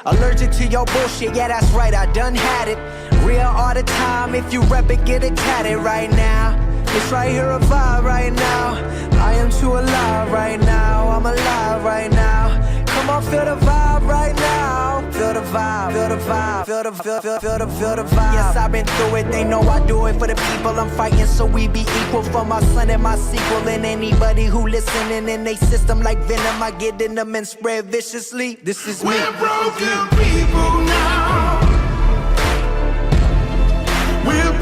Allergic to your bullshit, yeah that's right, I done had it. Real all the time, if you rep it, get it tatted right now. It's right here, a vibe right now. I am too alive right now, I'm alive right now. Come on, feel the vibe right now. Feel the vibe, feel the vibe, feel the vibe. Yes, I've been through it, they know I do it for the people I'm fighting, so we be equal for my son and my sequel. And anybody who listening in they system like venom, I get in them and spread viciously. This is me. We're broken people now. We're